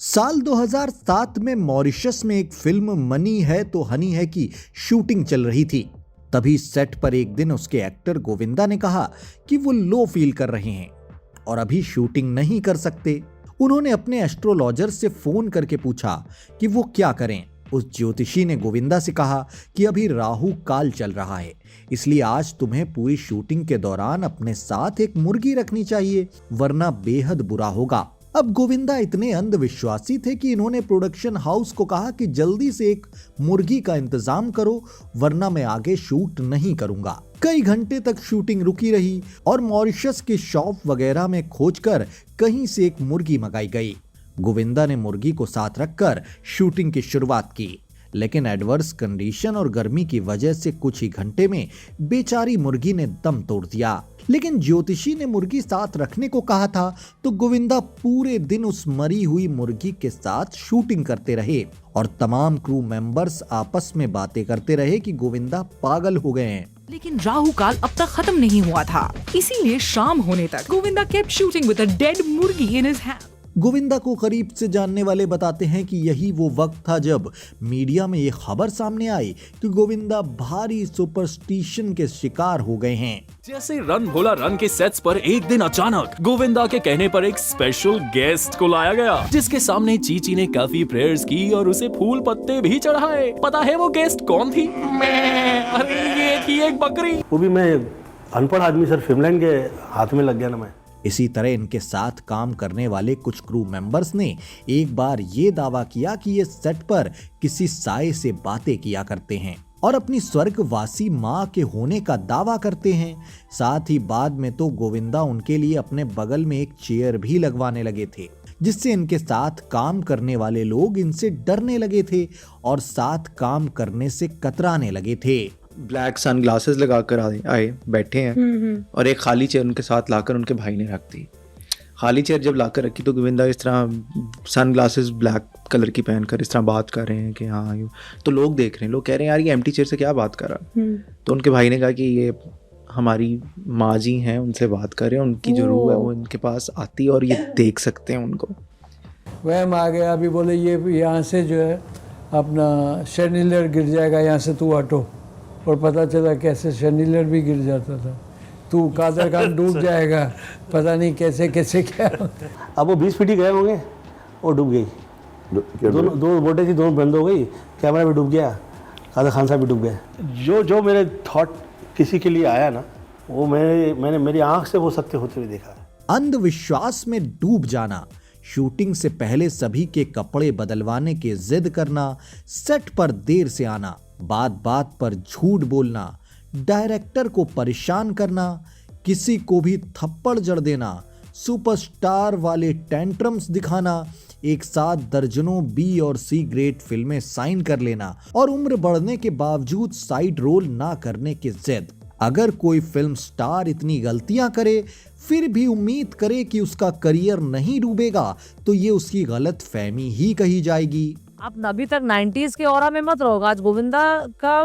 साल 2007 में मॉरिशस में एक फिल्म मनी है तो हनी है की शूटिंग चल रही थी। तभी सेट पर एक दिन उसके एक्टर गोविंदा ने कहा कि वो लो फील कर रहे हैं और अभी शूटिंग नहीं कर सकते। उन्होंने अपने एस्ट्रोलॉजर से फोन करके पूछा कि वो क्या करें। उस ज्योतिषी ने गोविंदा से कहा कि अभी राहु काल चल रहा है, इसलिए आज तुम्हें पूरी शूटिंग के दौरान अपने साथ एक मुर्गी रखनी चाहिए, वरना बेहद बुरा होगा। अब गोविंदा इतने अंधविश्वासी थे कि इन्होंने प्रोडक्शन हाउस को कहा कि जल्दी से एक मुर्गी का इंतजाम करो, वरना मैं आगे शूट नहीं करूंगा। कई घंटे तक शूटिंग रुकी रही और मॉरिशस के शॉप वगैरह में खोजकर कहीं से एक मुर्गी मंगाई गई। गोविंदा ने मुर्गी को साथ रखकर शूटिंग की शुरुआत की, लेकिन एडवर्स कंडीशन और गर्मी की वजह से कुछ ही घंटे में बेचारी मुर्गी ने दम तोड़ दिया। लेकिन ज्योतिषी ने मुर्गी साथ रखने को कहा था तो गोविंदा पूरे दिन उस मरी हुई मुर्गी के साथ शूटिंग करते रहे और तमाम क्रू मेंबर्स आपस में बातें करते रहे कि गोविंदा पागल हो गए हैं। लेकिन राहु काल अब तक खत्म नहीं हुआ था, इसीलिए शाम होने तक Govinda kept shooting with a dead मुर्गी इन हिज हैंड। गोविंदा को करीब से जानने वाले बताते हैं कि यही वो वक्त था जब मीडिया में ये खबर सामने आई कि गोविंदा भारी सुपरस्टिशन के शिकार हो गए हैं। जैसे रन भोला रन के सेट्स पर एक दिन अचानक गोविंदा के कहने पर एक स्पेशल गेस्ट को लाया गया, जिसके सामने चीची ने काफी प्रेयर्स की और उसे फूल पत्ते भी चढ़ाए। पता है वो गेस्ट कौन थी? अरे ये थी एक बकरी। वो भी मैं अनपढ़ आदमी सर, फिल्मलैंड के हाथ में लग गया ना मैं। इसी तरह इनके साथ काम करने वाले कुछ क्रू मेंबर्स ने एक बार ये दावा किया कि ये सेट पर किसी साए से बातें किया करते हैं और अपनी स्वर्गवासी माँ के होने का दावा करते हैं। साथ ही बाद में तो गोविंदा उनके लिए अपने बगल में एक चेयर भी लगवाने लगे थे, जिससे इनके साथ काम करने वाले लोग इनसे डरने लगे थे और साथ काम करने से कतराने लगे थे। ब्लैक सन ग्लासेस लगा कर आए बैठे हैं और एक खाली चेयर उनके साथ लाकर उनके भाई ने रख दी। खाली चेयर जब लाकर रखी तो गोविंदा इस तरह सन ग्लासेस ब्लैक कलर की पहनकर इस तरह बात कर रहे हैं कि हाँ यूँ। तो लोग देख रहे हैं, लोग कह रहे हैं यार ये एम्प्टी चेयर से क्या बात कर रहा। तो उनके भाई ने कहा कि ये हमारी माँ जी हैं, उनसे बात कर रहे हैं, उनकी जो रूह है वो इनके पास आती है और ये देख सकते हैं उनको। वह आ गया, अभी बोले ये यहाँ से जो है अपना शैंडिलियर गिर जाएगा, यहाँ से तू हटो। और पता चला कैसे शैंडिलियर भी गिर जाता था। तू कादर खान डूब जाएगा, पता नहीं कैसे कैसे क्या। अब वो 20 फीट ही गए होंगे और डूब गई। दो बोटे थी, दोनों बंद हो गई, कैमरा भी डूब गया, कादर खान साहब भी डूब गए। जो मेरे थॉट किसी के लिए आया ना, वो मैंने मेरी आंख से वो सत्य होते हुए देखा। अंधविश्वास में डूब जाना, शूटिंग से पहले सभी के कपड़े बदलवाने की जिद करना, सेट पर देर से आना, बात बात पर झूठ बोलना, डायरेक्टर को परेशान करना, किसी को भी थप्पड़ जड़ देना, सुपरस्टार वाले टेंट्रम्स दिखाना, एक साथ दर्जनों बी और सी ग्रेड फिल्में साइन कर लेना और उम्र बढ़ने के बावजूद साइड रोल ना करने की जिद। अगर कोई फिल्म स्टार इतनी गलतियां करे फिर भी उम्मीद करे कि उसका करियर नहीं डूबेगा तो ये उसकी गलत फहमी ही कही जाएगी। आप अभी तक 90s के ऑरा में मत रहोगे। आज गोविंदा का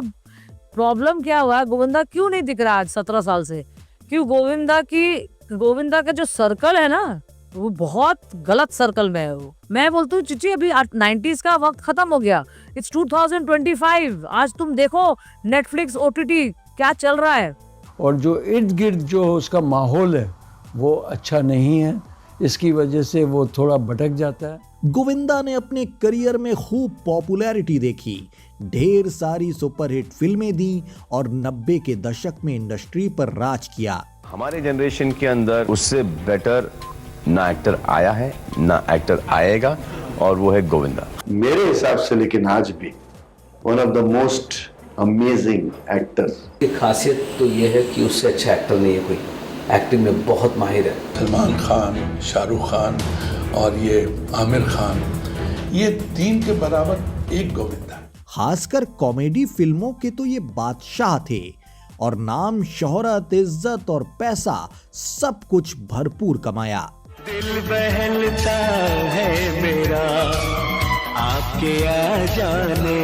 प्रॉब्लम क्या हुआ है? गोविंदा क्यों नहीं दिख रहा आज 17 साल से? क्यों? गोविंदा का जो सर्कल है ना, वो बहुत गलत सर्कल में है। वो मैं बोलती हूँ चिची, अभी 90s का वक्त खत्म हो गया। इट्स 2025। आज तुम देखो नेटफ्लिक्स, OTT क्या चल रहा है। और जो इर्द गिर्द जो उसका माहौल है वो अच्छा नहीं है, इसकी वजह से वो थोड़ा भटक जाता है। गोविंदा ने अपने करियर में खूब पॉपुलैरिटी देखी, ढेर सारी सुपरहिट फिल्में दी और 90 के दशक में इंडस्ट्री पर राज किया। हमारे जनरेशन के अंदर उससे बेटर ना एक्टर आया है ना एक्टर आएगा, और वो है गोविंदा मेरे हिसाब से। लेकिन आज भी one of the most amazing actor. खासियत तो ये है कि उससे अच्छा एक्टर नहीं है कोई, एक्टिंग में बहुत माहिर है। सलमान खान, शाहरुख खान और ये आमिर खान, ये 3 के बराबर एक गोविंदा। खासकर कॉमेडी फिल्मों के तो ये बादशाह थे और नाम, शोहरत, इज्जत और पैसा सब कुछ भरपूर कमाया। दिल बहलता है मेरा आपके आ जाने।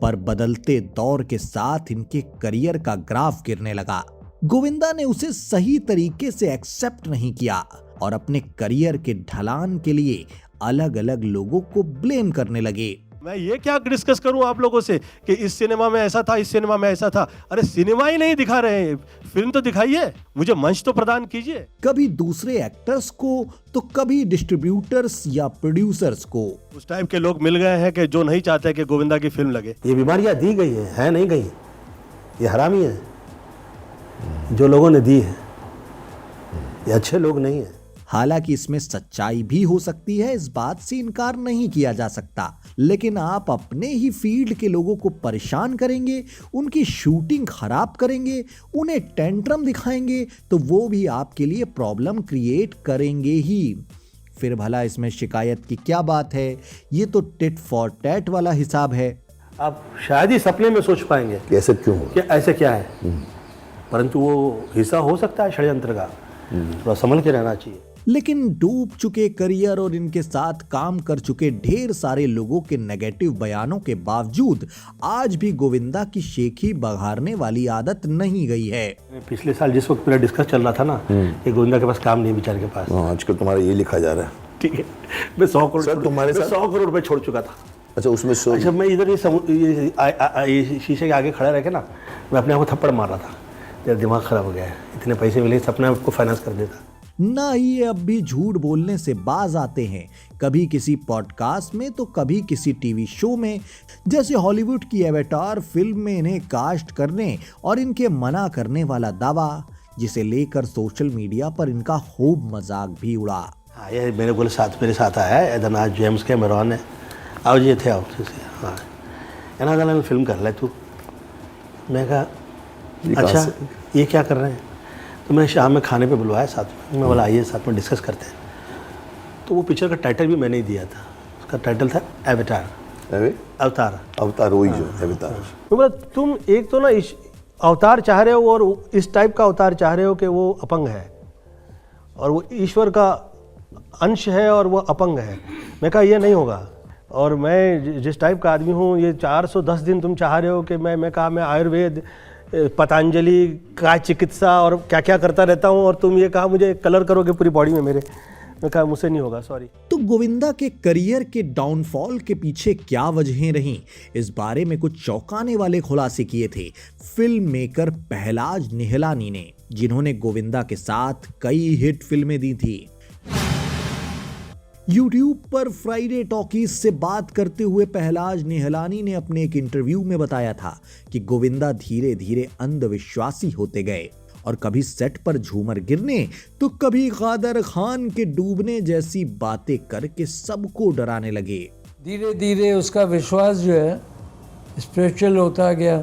पर बदलते दौर के साथ इनके करियर का ग्राफ गिरने लगा। गोविंदा ने उसे सही तरीके से एक्सेप्ट नहीं किया और अपने करियर के ढलान के लिए अलग अलग लोगों को ब्लेम करने लगे। मैं ये क्या डिस्कस करूं आप लोगों से कि इस सिनेमा में ऐसा था, इस सिनेमा में ऐसा था। अरे सिनेमा ही नहीं दिखा रहे हैं, फिल्म तो दिखाइए, मुझे मंच तो प्रदान कीजिए। कभी दूसरे एक्टर्स को तो कभी डिस्ट्रीब्यूटर्स या प्रोड्यूसर्स को। उस टाइप के लोग मिल गए हैं कि जो नहीं चाहते कि गोविंदा की फिल्म लगे। ये बीमारियां दी गई है नहीं गई, ये हरामी है जो लोगों ने दी है, ये अच्छे लोग नहीं है। हालांकि इसमें सच्चाई भी हो सकती है, इस बात से इनकार नहीं किया जा सकता, लेकिन आप अपने ही फील्ड के लोगों को परेशान करेंगे, उनकी शूटिंग खराब करेंगे, उन्हें टेंट्रम दिखाएंगे, तो वो भी आपके लिए प्रॉब्लम क्रिएट करेंगे ही। फिर भला इसमें शिकायत की क्या बात है? ये तो टिट फॉर टैट वाला हिसाब है। आप शायद ही सपने में सोच पाएंगे कि ऐसे क्यों हो, कि ऐसे क्या है, परंतु वो हिस्सा हो सकता है षड्यंत्र का, थोड़ा संभल के रहना चाहिए। लेकिन डूब चुके करियर और इनके साथ काम कर चुके ढेर सारे लोगों के नेगेटिव बयानों के बावजूद आज भी गोविंदा की शेखी बघारने वाली आदत नहीं गई है। पिछले साल जिस वक्त मेरा डिस्कस चल रहा था ना कि गोविंदा के पास काम नहीं, बेचारे के पास, आजकल तुम्हारा ये लिखा जा रहा है। ठीक है, मैं 100 करोड़ तुम्हारे 100 करोड़ रुपए छोड़ चुका था। अच्छा, उसमें अच्छा, मैं इधर ये शीशे के आगे खड़ा रह के ना, मैं अपने आप को थप्पड़ मार रहा था, मेरा दिमाग खराब हो गया है, इतने पैसे मिले अपने आप को फाइनेंस कर देता। ना ही ये अब भी झूठ बोलने से बाज आते हैं, कभी किसी पॉडकास्ट में तो कभी किसी टीवी शो में। जैसे हॉलीवुड की एवेटार फिल्म में इन्हें कास्ट करने और इनके मना करने वाला दावा, जिसे लेकर सोशल मीडिया पर इनका खूब मजाक भी उड़ा। हाँ, ये मेरे साथ आया है एदनाज जेम्स कैमरॉन है, आओ जी थे आओ, हाँ एना फिल्म कर ले तू। मैं कहा अच्छा ये क्या कर रहे हैं, तो मैंने शाम में खाने पे बुलवाया साथ में, मैं बोला आइए साथ में डिस्कस करते हैं। तो वो पिक्चर का टाइटल भी मैंने ही दिया था, उसका टाइटल था एवेटार, अवतार वही जो एवेटार। तो बोला तुम एक तो ना इस अवतार चाह रहे हो और इस टाइप का अवतार चाह रहे हो कि वो अपंग है और वो ईश्वर का अंश है और वो अपंग है। मैं कहा ये नहीं होगा, और मैं जिस टाइप का आदमी हूँ, ये 410 दिन तुम चाह रहे हो कि मैं आयुर्वेद, पतंजलि का चिकित्सा और क्या क्या करता रहता हूँ, और तुम ये कहा मुझे कलर करोगे पूरी बॉडी में मेरे। मैं कहा मुझसे नहीं होगा, सॉरी। तो गोविंदा के करियर के डाउनफॉल के पीछे क्या वजहें रहीं, इस बारे में कुछ चौंकाने वाले खुलासे किए थे फिल्म मेकर पहलाज निहलानी ने, जिन्होंने गोविंदा के साथ कई हिट फिल्में दी थी। YouTube पर फ्राइडे टॉकीज से बात करते हुए पहलाज निहलानी ने अपने एक इंटरव्यू में बताया था कि गोविंदा धीरे धीरे अंधविश्वासी होते गए और कभी सेट पर झूमर गिरने तो कभी कादर खान के डूबने जैसी बातें करके सबको डराने लगे। धीरे धीरे उसका विश्वास जो है स्पिरिचुअल होता गया,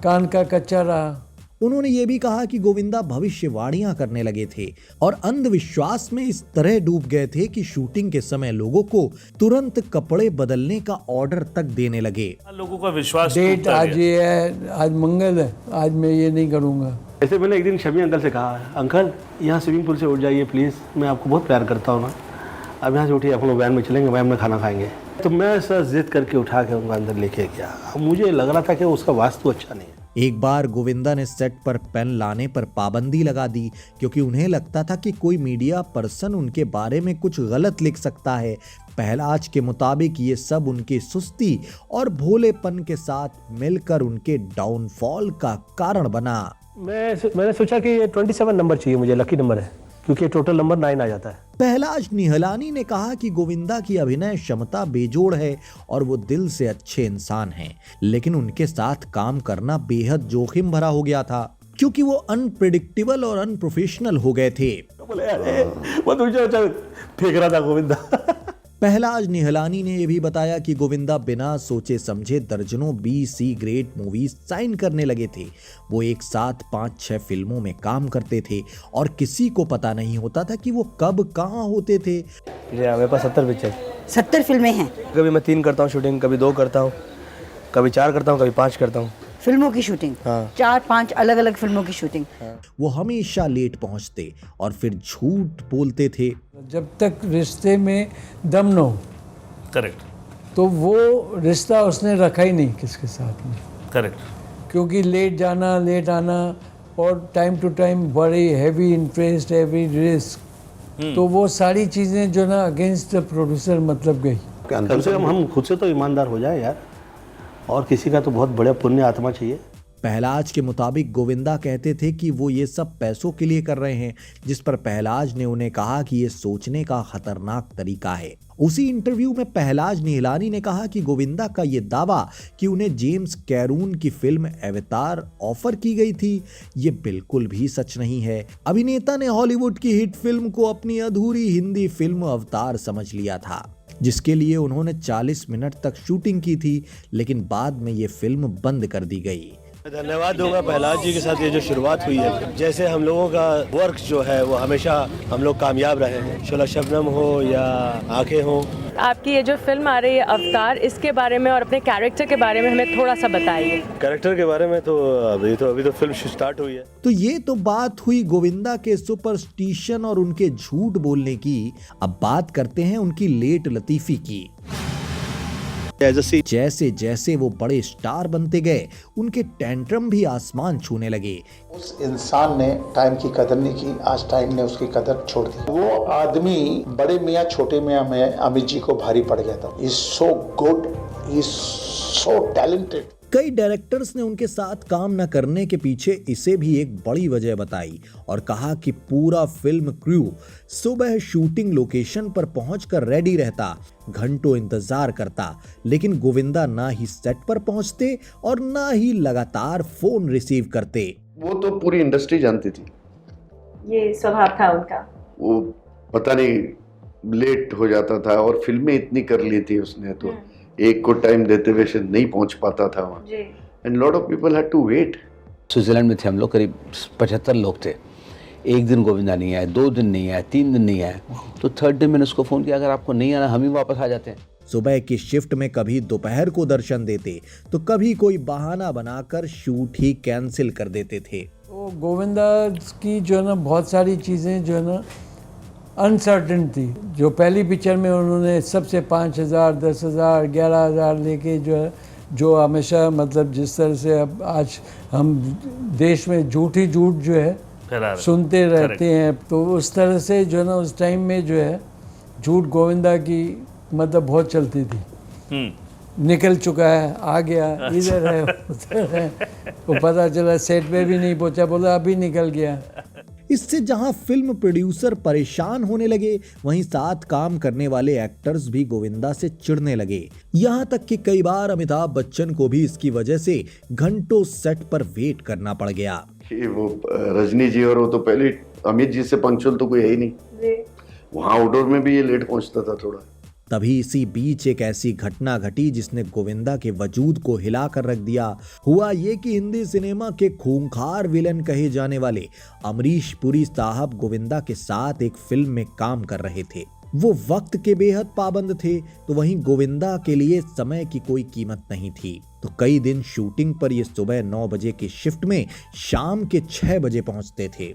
कान का कच्चा रहा। उन्होंने ये भी कहा कि गोविंदा भविष्यवाणियां करने लगे थे और अंधविश्वास में इस तरह डूब गए थे कि शूटिंग के समय लोगों को तुरंत कपड़े बदलने का ऑर्डर तक देने लगे। लोगों का विश्वास डेट आज ये है, आज मंगल है, आज मैं ये नहीं करूँगा। ऐसे मैंने एक दिन शमी अंकल से कहा, अंकल यहाँ स्विमिंग पूल से उठ जाइए प्लीज़, मैं आपको बहुत प्यार करता हूँ ना, अब यहाँ से उठिए, अपन वैन में चलेंगे, वैन में खाना खाएंगे। तो मैं सर जिद करके उठा के उनको अंदर लेके गया। मुझे लग रहा था कि उसका वास्तु अच्छा नहीं है। एक बार गोविंदा ने सेट पर पेन लाने पर पाबंदी लगा दी क्योंकि उन्हें लगता था कि कोई मीडिया पर्सन उनके बारे में कुछ गलत लिख सकता है। पहलाज के मुताबिक ये सब उनकी सुस्ती और भोलेपन के साथ मिलकर उनके डाउनफॉल का कारण बना। मैंने सोचा कि ये 27 नंबर चाहिए, मुझे लकी नंबर है, क्योंकि टोटल नंबर 9 आ जाता है। पहलाज निहलानी ने कहा कि गोविंदा की अभिनय क्षमता बेजोड़ है और वो दिल से अच्छे इंसान हैं, लेकिन उनके साथ काम करना बेहद जोखिम भरा हो गया था क्योंकि वो अनप्रेडिक्टेबल और अनप्रोफेशनल हो गए थे। वो फेंक रहा था गोविंदा। पहलाज निहलानी ने यह भी बताया कि गोविंदा बिना सोचे समझे दर्जनों B-C ग्रेड मूवीज साइन करने लगे थे। वो एक साथ 5-6 फिल्मों में काम करते थे और किसी को पता नहीं होता था कि वो कब कहाँ होते थे। मेरे पास 70 पिक्चर, 70 फिल्में हैं। कभी मैं 3 करता हूँ शूटिंग, कभी 2 करता हूँ, कभी 4 करता हूँ, कभी 5 करता हूँ। फिल्मों की शूटिंग, हाँ। 4-5 अलग अलग फिल्मों की शूटिंग। हाँ। वो हमेशा लेट पहुंचते और फिर झूठ बोलते थे। जब तक रिश्ते में दम न हो, करेक्ट, तो वो रिश्ता उसने रखा ही नहीं किसके साथ में। करेक्ट, क्योंकि लेट जाना, लेट आना और टाइम टू टाइम बड़ी हैवी इंटरेस्ट, हैवी रिस्क, तो वो सारी चीज़ें जो ना अगेंस्ट प्रोड्यूसर मतलब गई। कम से कम हम खुद से तो ईमानदार हो जाए यार, और किसी का तो बहुत बड़ा पुण्य आत्मा चाहिए। पहलाज के मुताबिक गोविंदा कहते थे कि वो ये सब पैसों के लिए कर रहे हैं, जिस पर पहलाज ने उन्हें कहा कि ये सोचने का खतरनाक तरीका है। उसी इंटरव्यू में पहलाज निहलानी ने कहा कि गोविंदा का ये दावा कि उन्हें जेम्स कैरून की फिल्म अवतार ऑफर की गई थी, ये बिल्कुल भी सच नहीं है। अभिनेता ने हॉलीवुड की हिट फिल्म को अपनी अधूरी हिंदी फिल्म अवतार समझ लिया था, जिसके लिए उन्होंने 40 मिनट तक शूटिंग की थी, लेकिन बाद में ये फिल्म बंद कर दी गई। धन्यवाद दूंगा पहलाज जी के साथ ये जो शुरुआत हुई है। जैसे हम लोगों का वर्क जो है वो हमेशा हम लोग कामयाब रहे हैं, शोला शबनम हो या आंखें हो। आपकी ये जो फिल्म आ रही है अवतार, इसके बारे में और अपने कैरेक्टर के बारे में हमें थोड़ा सा बताइए। कैरेक्टर के बारे में तो अभी तो फिल्म स्टार्ट हुई है। तो ये तो बात हुई गोविंदा के सुपरस्टिशन और उनके झूठ बोलने की। अब बात करते हैं उनकी लेट लतीफी की। जैसे जैसे वो बड़े स्टार बनते गए, उनके टेंट्रम भी आसमान छूने लगे। उस इंसान ने टाइम की कदर नहीं की, आज टाइम ने उसकी कदर छोड़ दी। वो आदमी बड़े मियाँ छोटे मियाँ में अमित जी को भारी पड़ गया था। Is so good, is so talented. कई डायरेक्टर्स ने उनके साथ काम न करने के पीछे इसे भी एक बड़ी वजह बताई और कहा कि पूरा फिल्म क्रू सुबह शूटिंग लोकेशन पर पहुंचकर रेडी रहता, घंटों इंतजार करता, लेकिन गोविंदा ना ही सेट पर पहुंचते और ना ही लगातार फोन रिसीव करते। वो तो पूरी इंडस्ट्री जानती थी, ये स्वभाव था उनका। वो पता नहीं लेट हो जाता था, और फिल्में इतनी कर ली थी उसने, तो एक को टाइम देते हुए शायद नहीं पहुंच पाता था वहाँ। And lot of people had to wait. Switzerland में थे हम लोग, करीब 75 लोग थे। एक दिन गोविंदा नहीं आए, 2 दिन नहीं आए, 3 दिन नहीं आए, तो थर्ड डे मैंने उसको फ़ोन किया, अगर आपको नहीं आना हम ही वापस आ जाते हैं। सुबह की शिफ्ट में कभी दोपहर को दर्शन देते, तो कभी कोई बहाना बनाकर शूट ही कैंसिल कर देते थे। तो गोविंदा की जो है ना बहुत सारी चीज़ें जो है ना अनसर्टेन थी। जो पहली पिक्चर में उन्होंने सबसे 5,000, 10,000, 11,000 लेके जो है, जो हमेशा मतलब जिस तरह से अब आज हम देश में झूठ ही झूठ जो है सुनते रहते हैं, तो उस तरह से जो है ना उस टाइम में जो है झूठ गोविंदा की मतलब बहुत चलती थी। निकल चुका है, आ गया, इधर है उधर है, वो पता चला सेट पे भी नहीं पहुंचा, बोला अभी निकल गया। इससे जहां फिल्म प्रोड्यूसर परेशान होने लगे, वहीं साथ काम करने वाले एक्टर्स भी गोविंदा से चिढ़ने लगे। यहां तक कि कई बार अमिताभ बच्चन को भी इसकी वजह से घंटों सेट पर वेट करना पड़ गया। वो रजनी जी और वो तो पहले अमित जी से पंक्चुअल तो कोई है ही नहीं, वहां आउटडोर में भी ये लेट पहुंचता था थोड़ा। तभी इसी बीच एक ऐसी घटना घटी जिसने गोविंदा के वजूद को हिला कर रख दिया। हुआ ये कि हिंदी सिनेमा के खूंखार विलन कहे जाने वाले अमरीश पुरी साहब गोविंदा के साथ एक फिल्म में काम कर रहे थे। वो वक्त के बेहद पाबंद थे, तो वहीं गोविंदा के लिए समय की कोई कीमत नहीं थी। तो कई दिन शूटिंग पर ये सुबह 9 बजे की शिफ्ट में शाम के 6 बजे पहुंचते थे।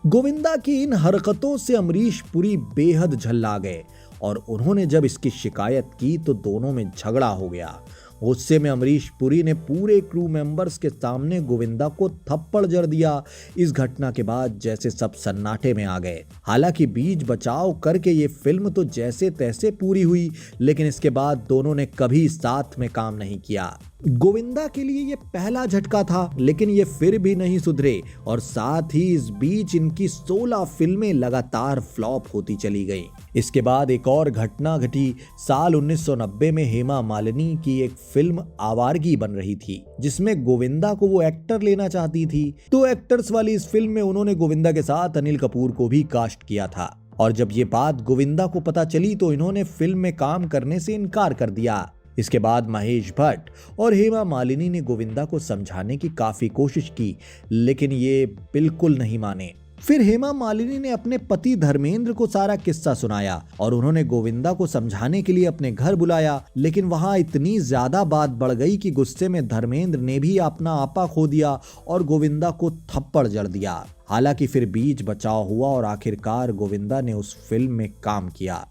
गोविंदा की इन हरकतों से अमरीश पुरी बेहद झल्ला गए और उन्होंने जब इसकी शिकायत की तो दोनों में झगड़ा हो गया। गुस्से में अमरीश पुरी ने पूरे क्रू मेंबर्स के सामने गोविंदा को थप्पड़ जड़ दिया। इस घटना के बाद जैसे सब सन्नाटे में आ गए। हालांकि बीच बचाव करके ये फिल्म तो जैसे तैसे पूरी हुई, लेकिन इसके बाद दोनों ने कभी साथ में काम नहीं किया। गोविंदा के लिए ये पहला झटका था, लेकिन ये फिर भी नहीं सुधरे और साथ ही इस बीच इनकी 16 फिल्में लगातार फ्लॉप होती चली गईं। इसके बाद एक और घटना घटी। साल 1990 में हेमा मालिनी की एक फिल्म आवारगी बन रही थी, जिसमें गोविंदा को वो एक्टर लेना चाहती थी। 2 एक्टर्स वाली इस फिल्म में उन्होंने गोविंदा के साथ अनिल कपूर को भी कास्ट किया था, और जब ये बात गोविंदा को पता चली तो इन्होंने फिल्म में काम करने से इनकार कर दिया। इसके बाद महेश भट्ट और हेमा मालिनी ने गोविंदा को समझाने की काफी कोशिश की, लेकिन ये बिल्कुल नहीं माने। फिर हेमा मालिनी ने अपने पति धर्मेंद्र को सारा किस्सा सुनाया और उन्होंने गोविंदा को समझाने के लिए अपने घर बुलाया, लेकिन वहां इतनी ज्यादा बात बढ़ गई कि गुस्से में धर्मेंद्र ने भी अपना आपा खो दिया और गोविंदा को थप्पड़ जड़ दिया। हालांकि फिर बीच बचाव हुआ और आखिरकार गोविंदा ने उस फिल्म में काम किया।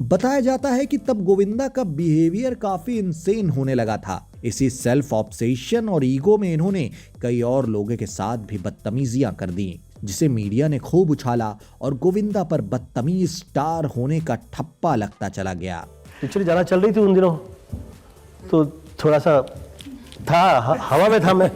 बताया जाता है कि तब गोविंदा का बिहेवियर काफी इंसेन होने लगा था। इसी सेल्फ ऑब्सेशन और ईगो में इन्होंने कई और लोगों के साथ भी बदतमीजियां कर दी। जिसे मीडिया ने खूब उछाला और गोविंदा पर बदतमीज स्टार होने का ठप्पा लगता चला गया। पिक्चर ज़्यादा चल रही थी उन दिनों, तो थोड़ा सा था, हवा में था मैं।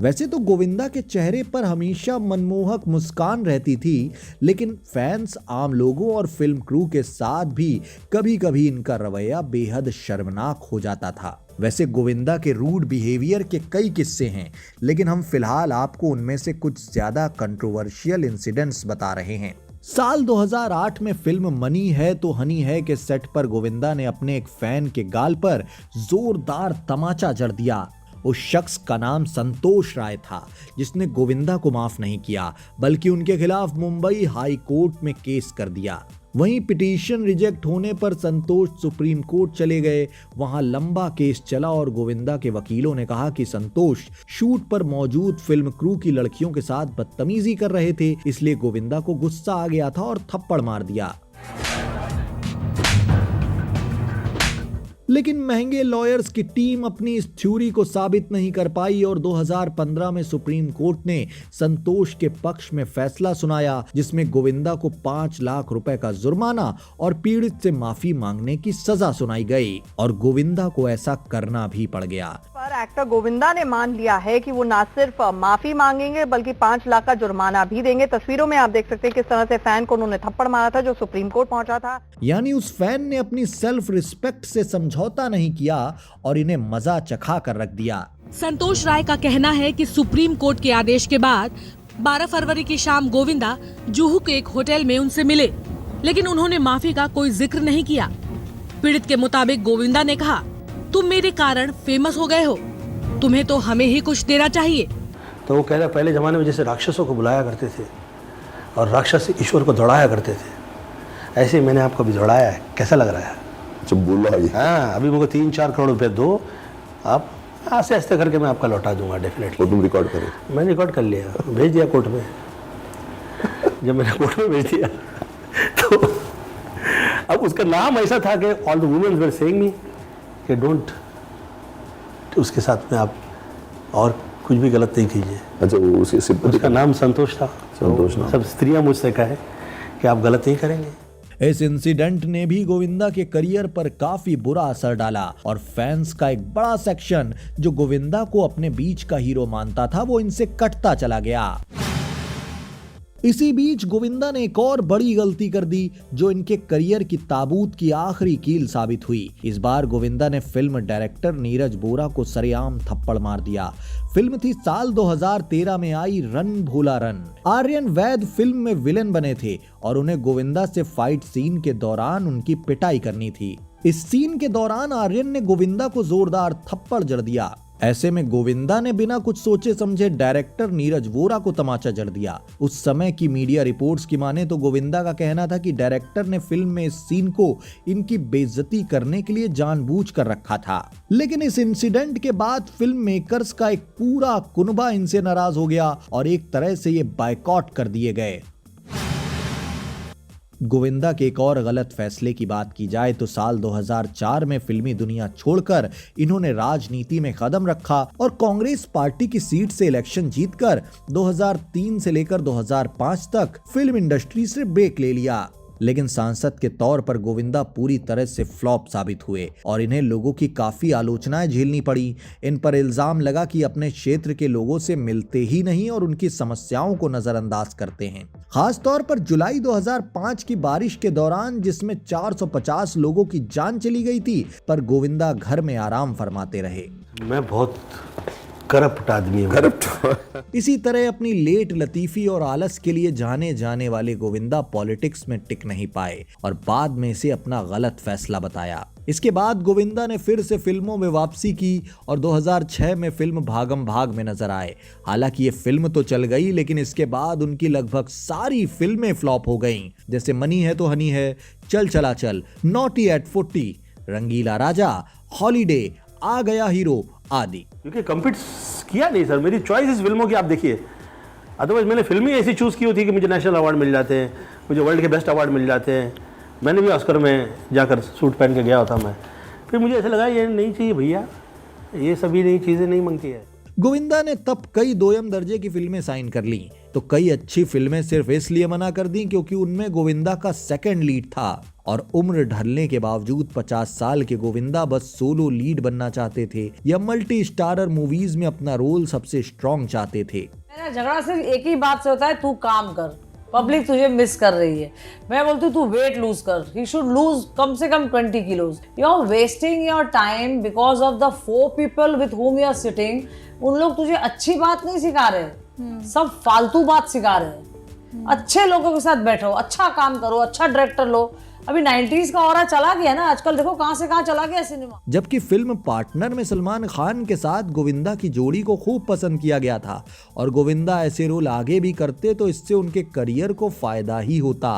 वैसे तो गोविंदा के चेहरे पर हमेशा मनमोहक मुस्कान रहती थी, लेकिन फैंस, आम लोगों और फिल्म क्रू के साथ भी कभी कभी इनका रवैया बेहद शर्मनाक हो जाता था। वैसे गोविंदा के रूड बिहेवियर के कई किस्से हैं, लेकिन हम फिलहाल आपको उनमें से कुछ ज्यादा कंट्रोवर्शियल इंसिडेंट्स बता रहे हैं। साल 2008 में फिल्म मनी है तो हनी है के सेट पर गोविंदा ने अपने एक फैन के गाल पर जोरदार तमाचा जड़ दिया। उस शख्स का नाम संतोष राय था, जिसने गोविंदा को माफ नहीं किया बल्कि उनके खिलाफ मुंबई हाई कोर्ट में केस कर दिया। वहीं पिटीशन रिजेक्ट होने पर संतोष सुप्रीम कोर्ट चले गए। वहां लंबा केस चला और गोविंदा के वकीलों ने कहा कि संतोष शूट पर मौजूद फिल्म क्रू की लड़कियों के साथ बदतमीजी कर रहे थे, इसलिए गोविंदा को गुस्सा आ गया था और थप्पड़ मार दिया। लेकिन महंगे लॉयर्स की टीम अपनी इस थ्योरी को साबित नहीं कर पाई और 2015 में सुप्रीम कोर्ट ने संतोष के पक्ष में फैसला सुनाया, जिसमें गोविंदा को 5 लाख रुपए का जुर्माना और पीड़ित से माफी मांगने की सजा सुनाई गई और गोविंदा को ऐसा करना भी पड़ गया। पर एक्टर गोविंदा ने मान लिया है कि वो ना सिर्फ माफी मांगेंगे बल्कि 5 लाख का जुर्माना भी देंगे। तस्वीरों में आप देख सकते हैं किस तरह से फैन को उन्होंने थप्पड़ मारा था जो सुप्रीम कोर्ट पहुंचा था। यानी उस फैन ने अपनी सेल्फ रिस्पेक्ट से समझौता नहीं किया और इन्हें मजा चखा कर रख दिया। संतोष राय का कहना है कि सुप्रीम कोर्ट के आदेश के बाद 12 फरवरी की शाम गोविंदा जुहू के एक होटल में उनसे मिले, लेकिन उन्होंने माफी का कोई जिक्र नहीं किया। पीड़ित के मुताबिक गोविंदा ने कहा, तुम मेरे कारण फेमस हो गए हो, तुम्हें तो हमें ही कुछ देना चाहिए। तो वो कह रहा, पहले जमाने में जैसे राक्षसों को बुलाया करते थे और राक्षस ईश्वर को दौड़ाया करते थे, ऐसे मैंने आपको भी दौड़ाया है। कैसा लग रहा है? अच्छा बोला ये। हाँ, अभी मुझे 3-4 करोड़ रुपए दो, आप आस्ते आस्ते करके मैं आपका लौटा दूंगा डेफिनेटली। तुम रिकॉर्ड करें? मैंने रिकॉर्ड कर लिया, भेज दिया कोर्ट में। जब मैंने कोर्ट में भेज दिया तो अब उसका नाम ऐसा था कि all the women were saying me कि डोंट, उसके साथ में आप और कुछ भी गलत नहीं कीजिए। अच्छा, वो उसका नाम संतोष था। संतोष नाम। सब स्त्रियां मुझसे कहे कि आप गलत नहीं करेंगे। इस इंसिडेंट ने भी गोविंदा के करियर पर काफी बुरा असर डाला और फैंस का एक बड़ा सेक्शन जो गोविंदा को अपने बीच का हीरो मानता था, वो इनसे कटता चला गया। इसी बीच गोविंदा ने एक और बड़ी गलती कर दी जो इनके करियर की ताबूत की आखिरी कील साबित हुई। इस बार गोविंदा ने फिल्म डायरेक्टर नीरज बोरा को सरेआम थप्पड़ मार दिया। फिल्म थी साल 2013 में I run Bhola run. Aryan Vaid film में विलेन बने थे और उन्हें गोविंदा से फाइट सीन के दौरान उनकी पिटाई करनी थी। इस सीन के दौरान आर्यन ने गोविंदा को जोरदार थप्पड़ जड़ दिया। ऐसे में गोविंदा ने बिना कुछ सोचे समझे डायरेक्टर नीरज वोरा को तमाचा जड़ दिया। उस समय की मीडिया रिपोर्ट्स की माने तो गोविंदा का कहना था कि डायरेक्टर ने फिल्म में इस सीन को इनकी बेइज्जती करने के लिए जानबूझकर रखा था। लेकिन इस इंसिडेंट के बाद फिल्म मेकर्स का एक पूरा कुनबा इनसे नाराज हो गया और एक तरह से ये बायकॉट कर दिए गए। गोविंदा के एक और गलत फैसले की बात की जाए तो साल 2004 में फिल्मी दुनिया छोड़कर इन्होंने राजनीति में कदम रखा और कांग्रेस पार्टी की सीट से इलेक्शन जीतकर 2003 से लेकर 2005 तक फिल्म इंडस्ट्री से ब्रेक ले लिया। लेकिन सांसद के तौर पर गोविंदा पूरी तरह से फ्लॉप साबित हुए और इन्हें लोगों की काफी आलोचनाएं झेलनी पड़ी। इन पर इल्जाम लगा कि अपने क्षेत्र के लोगों से मिलते ही नहीं और उनकी समस्याओं को नजरअंदाज करते हैं। खास तौर पर जुलाई 2005 की बारिश के दौरान जिसमें 450 लोगों की जान चली गई थी, पर गोविंदा घर में आराम फरमाते रहे। मैं बहुत करप्ट आदमी हूं। इसी तरह अपनी लेट लतीफी और आलस के लिए जाने जाने वाले गोविंदा पॉलिटिक्स में टिक नहीं पाए और बाद में इसे अपना गलत फैसला बताया। इसके बाद गोविंदा ने फिर से फिल्मों में वापसी की और 2006 में फिल्म भागम भाग में नजर आए। हालांकि ये फिल्म तो चल गई, लेकिन इसके बाद उनकी लगभग सारी फिल्में फ्लॉप हो गईं, जैसे मनी है तो हनी है, चल चला चल, नॉटी एट 40, रंगीला राजा, हॉलीडे, आ गया हीरो आदि। क्योंकि कम्पीट किया नहीं सर, मेरी चॉइस इस फिल्मों की आप देखिए। अदरवाइज मैंने फिल्म ही ऐसी चूज़ की होती कि मुझे नेशनल अवार्ड मिल जाते हैं, मुझे वर्ल्ड के बेस्ट अवार्ड मिल जाते हैं। मैंने भी ऑस्कर में जाकर सूट पहन के गया होता मैं। फिर मुझे ऐसा लगा ये नहीं चाहिए भैया, ये सभी नई चीज़ें नहीं मांगती है। गोविंदा ने तब कई दोयम दर्जे की फिल्में साइन कर ली, तो कई अच्छी फिल्में सिर्फ इसलिए मना कर दी क्योंकि उनमें गोविंदा का सेकंड लीड था। और उम्र ढलने के बावजूद 50 साल के गोविंदा बस सोलो लीड बनना चाहते थे या मल्टी स्टारर मूवीज में अपना रोल सबसे स्ट्रॉन्ग चाहते थे। मेरा झगड़ा सिर्फ एक ही बात से होता है, तू काम कर, पब्लिक तुझे मिस कर रही है। मैं बोलती हूँ तू वेट लूज कर, ही शुड लूज कम से कम 20 kilos. You are wasting your time because of the 4 people with whom you are sitting. उन लोग तुझे अच्छी बात नहीं सिखा रहे, सब फालतू बात सिखा रहे। अच्छे लोगों के साथ बैठो, अच्छा काम करो, अच्छा डायरेक्टर लो। अभी 90s का ऑरा चला गया ना, आजकल देखो कहां से कहां चला गया सिनेमा। जबकि फिल्म पार्टनर में सलमान खान के साथ गोविंदा की जोड़ी को खूब पसंद किया गया था और गोविंदा ऐसे रोल आगे भी करते तो इससे उनके करियर को फायदा ही होता।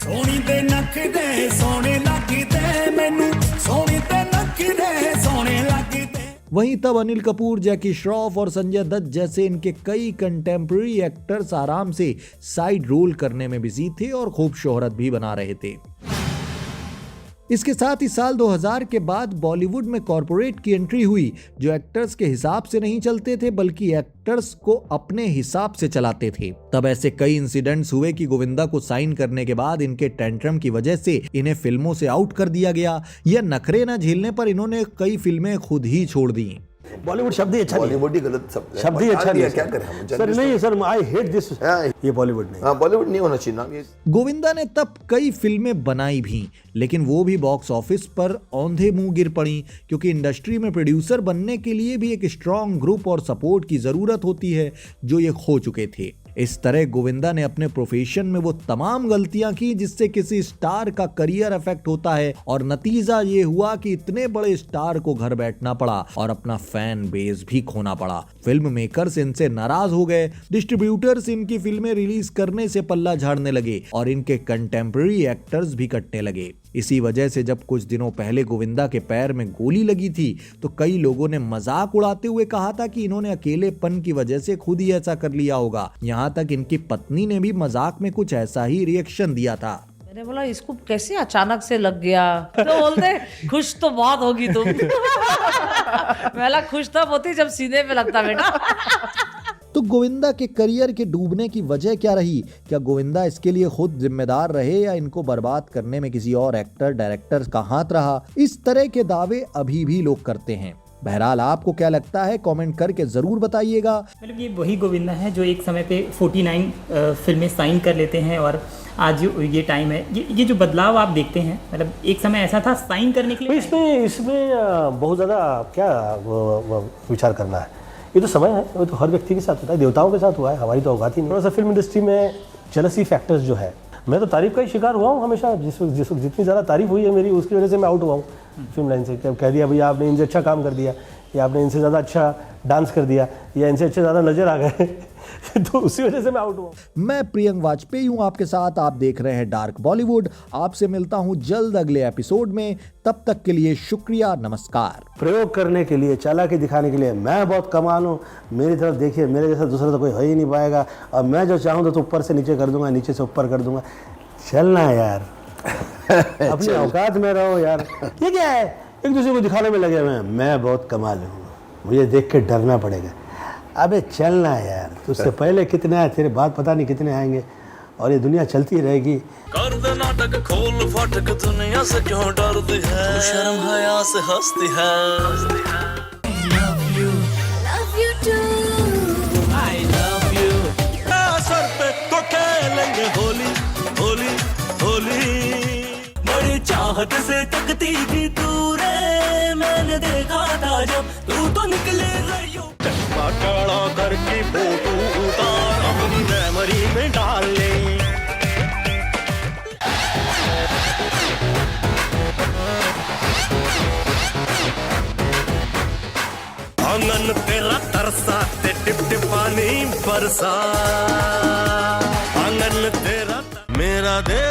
सोनी ते नख दे सोने लगदे मैनू, सोनी ते नख दे सोने लगदे। वहीं तब अनिल कपूर, जैकी श्रॉफ और संजय दत्त जैसे इनके कई कंटेम्प्रेरी एक्टर्स आराम से साइड रोल करने में बिजी थे और खूब शोहरत भी बना रहे थे। इसके साथ ही साल 2000 के बाद बॉलीवुड में कॉर्पोरेट की एंट्री हुई, जो एक्टर्स के हिसाब से नहीं चलते थे बल्कि एक्टर्स को अपने हिसाब से चलाते थे। तब ऐसे कई इंसिडेंट्स हुए कि गोविंदा को साइन करने के बाद इनके टेंट्रम की वजह से इन्हें फिल्मों से आउट कर दिया गया या नखरे न झेलने पर इन्होंने कई फिल्में खुद ही छोड़ दी। बॉलीवुड शब्द ही अच्छा नहीं है। बॉलीवुड ही गलत शब्द ही अच्छा नहीं है। क्या करें हम सर? नहीं सर, आई हेट दिस। ये बॉलीवुड नहीं। हाँ, बॉलीवुड नहीं होना चाहिए ना। गोविंदा ने तब कई फिल्में बनाई भी, लेकिन वो भी बॉक्स ऑफिस पर औंधे मुंह गिर पड़ी क्योंकि इंडस्ट्री में प्रोड्यूसर बनने के लिए भी एक स्ट्रॉन्ग ग्रुप और सपोर्ट की जरूरत होती है, जो ये खो चुके थे। इस तरह गोविंदा ने अपने प्रोफेशन में वो तमाम गलतियां की जिससे किसी स्टार का करियर अफेक्ट होता है और नतीजा ये हुआ कि इतने बड़े स्टार को घर बैठना पड़ा और अपना फैन बेस भी खोना पड़ा। फिल्म मेकर्स इनसे नाराज हो गए, डिस्ट्रीब्यूटर्स इनकी फिल्में रिलीज करने से पल्ला झाड़ने लगे और इनके कंटेम्प्रेरी एक्टर्स भी कटने लगे। इसी वजह से जब कुछ दिनों पहले गोविंदा के पैर में गोली लगी थी तो कई लोगों ने मजाक उड़ाते हुए कहा था कि इन्होंने अकेलेपन की वजह से खुद ही ऐसा कर लिया होगा। यहाँ तक इनकी पत्नी ने भी मजाक में कुछ ऐसा ही रिएक्शन दिया था। मैंने बोला इसको कैसे अचानक से लग गया, तो बोलते खुश तो बहुत होगी तुम। मैं खुश तब होती जब सीने पे लगता बेटा। तो गोविंदा के करियर के डूबने की वजह क्या रही? क्या गोविंदा इसके लिए खुद जिम्मेदार रहे या इनको बर्बाद करने में किसी और एक्टर डायरेक्टर का हाथ रहा? इस तरह के दावे अभी भी लोग करते हैं। बहरहाल आपको क्या लगता है, कमेंट करके जरूर बताइएगा। मतलब ये वही गोविंदा है जो एक समय पे 49 फिल्में साइन कर लेते हैं और आज ये टाइम है, ये जो बदलाव आप देखते हैं, मतलब एक समय ऐसा था साइन करने के लिए। इसमें बहुत ज़्यादा क्या विचार करना है, ये तो समय है, वो तो हर व्यक्ति के साथ होता है, देवताओं के साथ हुआ है, हमारी तो औकात ही नहीं। थोड़ा सा फिल्म इंडस्ट्री में जेलसी फैक्टर्स जो है, मैं तो तारीफ का ही शिकार हुआ हूँ हमेशा। जितनी ज़्यादा तारीफ हुई है मेरी, उसकी वजह से मैं आउट हुआ हूँ फिल्म लाइन से। कह दिया भैया आपने इनसे अच्छा काम कर दिया, या आपने इनसे ज़्यादा अच्छा डांस कर दिया, या इनसे अच्छे ज़्यादा नजर आ गए। तो उसी वजह से मैं आउट हुआ। मैं प्रियंक वाजपेयी हूँ आपके साथ, आप देख रहे हैं डार्क बॉलीवुड। आपसे मिलता हूँ जल्द अगले एपिसोड में, तब तक के लिए शुक्रिया, नमस्कार। प्रयोग करने के लिए, चालाकी दिखाने के लिए मैं बहुत कमाल हूँ, मेरी तरफ देखिए, मेरे जैसा दूसरा तो कोई हो ही नहीं पाएगा, और मैं जो चाहूँ तो ऊपर से नीचे कर दूंगा, नीचे से ऊपर कर दूंगा। चलना है यार, अपनी औकात में रहो यार। ये क्या है, एक दूसरे को दिखाने में लगे हुए हैं, मैं बहुत कमाल हूँ, मुझे देख के डरना पड़ेगा। अबे चलना है यार, तुझसे पहले कितने आए, तेरे बाद पता नहीं कितने आएंगे, और ये दुनिया चलती रहेगी। कर दे नाटक खोल फाटक, दुनिया से क्यों डरती है, तू शर्म हया से हंसती है। Love you too, I love you। Sir पे तो खेलेंगे होली होली होली, बड़ी चाहत से तकती थी तू रे, मैंने देखा था जब तू तो निकले रही। काला करके फोटो उतार, अपनी मेमोरी में डाल ले। आंगन तेरा तरसा ते टिप टिप पानी बरसा, आंगन तेरा मेरा दे